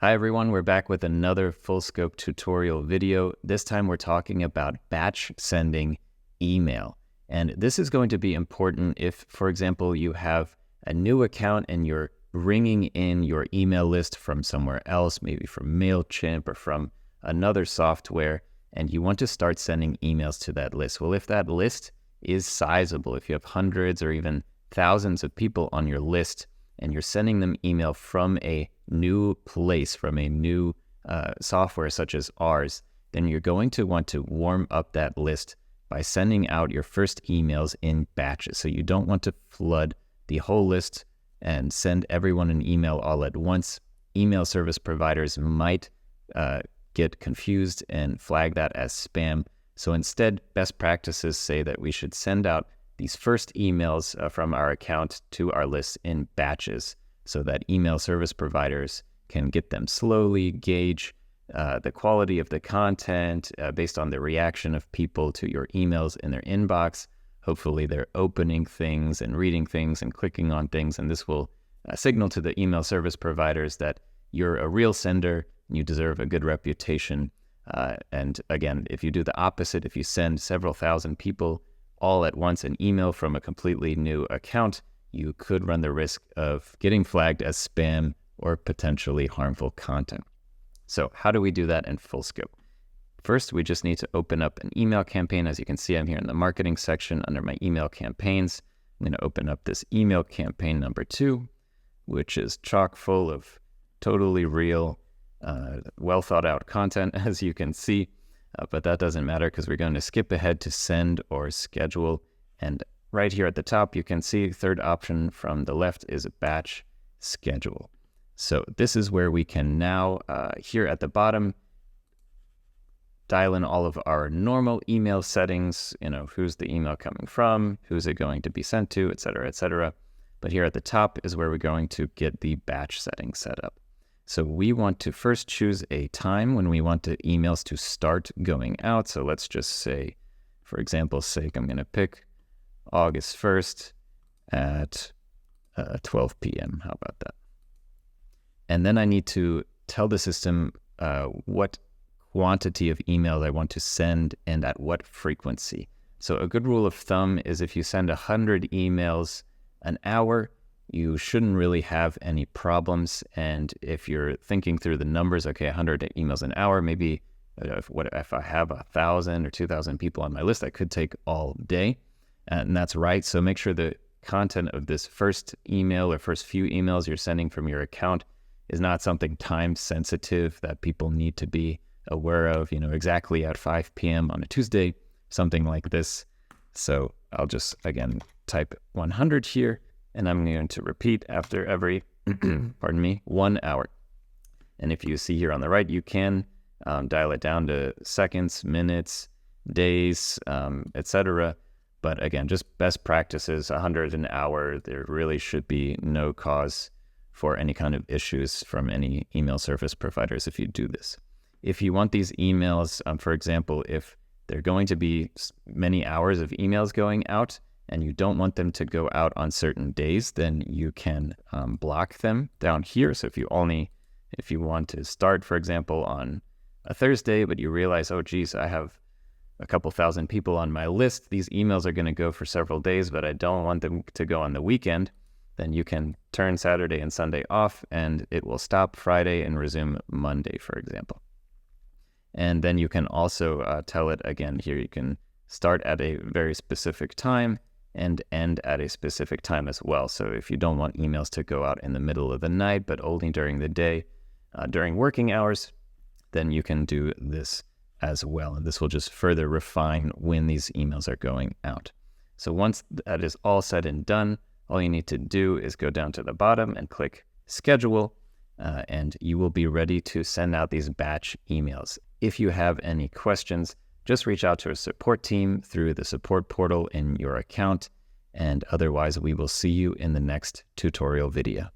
Hi everyone, we're back with another full scope tutorial video. This time we're talking about batch sending email. And this is going to be important if, for example, you have a new account and you're bringing in your email list from somewhere else, maybe from MailChimp or from another software, and you want to start sending emails to that list. Well, if that list is sizable, if you have hundreds or even thousands of people on your list, and you're sending them email from a new place, from a new software such as ours, then you're going to want to warm up that list by sending out your first emails in batches. So you don't want to flood the whole list and send everyone an email all at once. Email service providers might get confused and flag that as spam. So instead, best practices say that we should send out these first emails from our account to our list in batches so that email service providers can get them slowly, gauge the quality of the content based on the reaction of people to your emails in their inbox. Hopefully they're opening things and reading things and clicking on things, and this will signal to the email service providers that you're a real sender and you deserve a good reputation. And again, if you do the opposite, if you send several thousand people all at once an email from a completely new account, you could run the risk of getting flagged as spam or potentially harmful content. So how do we do that in full scope? First, we just need to open up an email campaign. As you can see, I'm here in the marketing section under my email campaigns. I'm going to open up this email campaign number 2, which is chock full of totally real, well thought out content, as you can see. But that doesn't matter because we're going to skip ahead to send or schedule. And right here at the top, you can see third option from the left is batch schedule. So this is where we can now, here at the bottom, dial in all of our normal email settings, who's the email coming from, who's it going to be sent to, et cetera, et cetera. But here at the top is where we're going to get the batch settings set up. So we want to first choose a time when we want the emails to start going out. So let's just say, for example's sake, I'm going to pick August 1st at 12 p.m. How about that? And then I need to tell the system what quantity of emails I want to send and at what frequency. So a good rule of thumb is if you send 100 emails an hour, you shouldn't really have any problems. And if you're thinking through the numbers, okay, 100 emails an hour, maybe if I have 1,000 or 2,000 people on my list, that could take all day. And that's right. So make sure the content of this first email or first few emails you're sending from your account is not something time sensitive that people need to be aware of, exactly at 5 p.m. on a Tuesday, something like this. So I'll just, again, type 100 here. And I'm going to repeat after every, 1 hour. And if you see here on the right, you can dial it down to seconds, minutes, days, etc. But again, just best practices, 100 an hour. There really should be no cause for any kind of issues from any email service providers if you do this. If you want these emails, for example, if they're going to be many hours of emails going out, and you don't want them to go out on certain days, then you can block them down here. So if you want to start, for example, on a Thursday, but you realize, oh geez, I have a couple thousand people on my list, these emails are going to go for several days, but I don't want them to go on the weekend, then you can turn Saturday and Sunday off and it will stop Friday and resume Monday, for example. And then you can also tell it again here, you can start at a very specific time and end at a specific time as well. So if you don't want emails to go out in the middle of the night, but only during the day, during working hours, then you can do this as well. And this will just further refine when these emails are going out. So once that is all said and done, all you need to do is go down to the bottom and click schedule, and you will be ready to send out these batch emails. If you have any questions, just reach out to a support team through the support portal in your account, and otherwise we will see you in the next tutorial video.